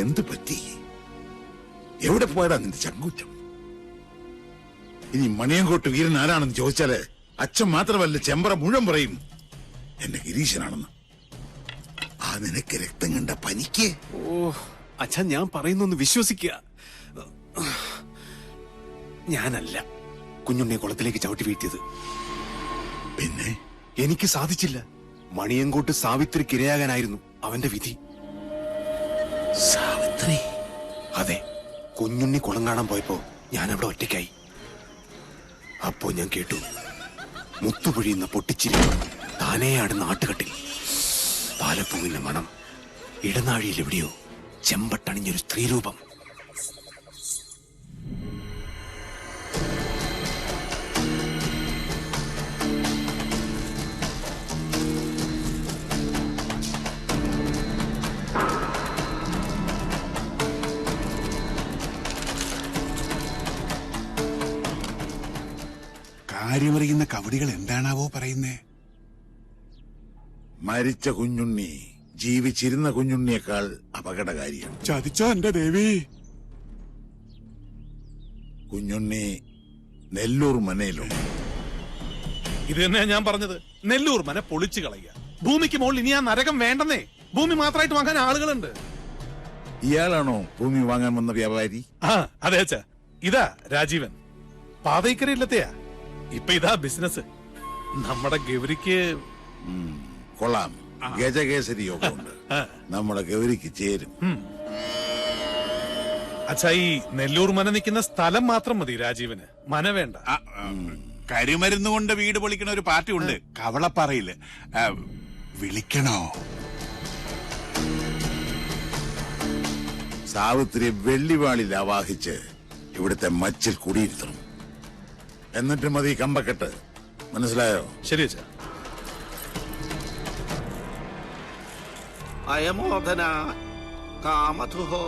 എന്ത് പറ്റി? എവിടെ പോയടാ നിന്റെ ചങ്കൂറ്റം? ഇനി മണിയങ്കോട്ട് വീരൻ ആരാണെന്ന് ചോദിച്ചാല് അച്ഛൻ മാത്രമല്ല ചെമ്പറ മുഴുവൻ പറയും എന്റെ ഗിരീശനാണെന്ന്. ആ നിനക്ക് രക്തം കണ്ട പനിക്ക്. ഓ അച്ഛൻ, ഞാൻ പറയുന്നൊന്ന് വിശ്വസിക്കുക. ഞാനല്ല കുഞ്ഞുണ്ണിയെ കുളത്തിലേക്ക് ചവിട്ടി വീഴ്ത്തിയത്. പിന്നെ എനിക്ക് സാധിച്ചില്ല. മണിയങ്കോട്ട് സാവിത്രിക്ക് ഇരയാകാനായിരുന്നു അവന്റെ വിധി. സാവിത്രി? അതെ, കുഞ്ഞുണ്ണി കുളം കാണാൻ പോയപ്പോ ഞാൻ അവിടെ ഒറ്റയ്ക്കായി. അപ്പോ ഞാൻ കേട്ടു മുത്തുപൊഴിയുന്ന പൊട്ടിച്ചിരി, താനേ ആടുന്ന ആട്ടുകട്ടിൽ പാലപ്പൂവിന്റെ മണം, ഇടനാഴിയിൽ എവിടെയോ ചെമ്പട്ടണിഞ്ഞൊരു സ്ത്രീരൂപം. കാര്യമറിയുന്ന കവടികൾ എന്താണാവോ പറയുന്നേ? മരിച്ച കുഞ്ഞുണ്ണി ജീവിച്ചിരുന്ന കുഞ്ഞുണ്ണിയേക്കാൾ അപകടകാരിയാണ്. ചതിച്ചോ എന്റെ ദേവി? കുഞ്ഞുണ്ണി നെല്ലൂർ മനയിലോ? ഇത് തന്നെയാ ഞാൻ പറഞ്ഞത്. നെല്ലൂർ മന പൊളിച്ചു കളയുക. ഭൂമിക്ക് മുകളിൽ ഇനി ആ നരകം വേണ്ടെന്നേ. ഭൂമി മാത്രമായിട്ട് വാങ്ങാൻ ആളുകളുണ്ട്. ഇയാളാണോ ഭൂമി വാങ്ങാൻ വന്ന വ്യാപാരി? ആ അതെ അച്ഛാ, ഇതാ രാജീവൻ. പാതയ്ക്കരയില്ലത്തെയാ. ഇപ്പൊ ഇതാ ബിസിനസ്. നമ്മുടെ ഗൗരിക്ക് കൊള്ളാം. ഗജകേസരി യോഗമുണ്ട്. നമ്മുടെ ഗൗരിക്ക് ചേരും. അച്ഛാ, ഈ നെല്ലൂർ മന നിൽക്കുന്ന സ്ഥലം മാത്രം മതി രാജീവന്. മന വേണ്ട. കരിമരുന്ന് കൊണ്ട് വീട് പൊളിക്കണ ഒരു പാർട്ടി ഉണ്ട് കവളപ്പാറയില്. വിളിക്കണോ? സാവിത്രി വെള്ളിവാളിൽ ആവാഹിച്ച് ഇവിടുത്തെ മച്ചിൽ കുടിയിരുത്തണം. എന്നിട്ട് മതി കമ്പക്കെട്ട്. മനസ്സിലായോ? ശരി അച്ഛാ. അയമോദന കാമധുഹോ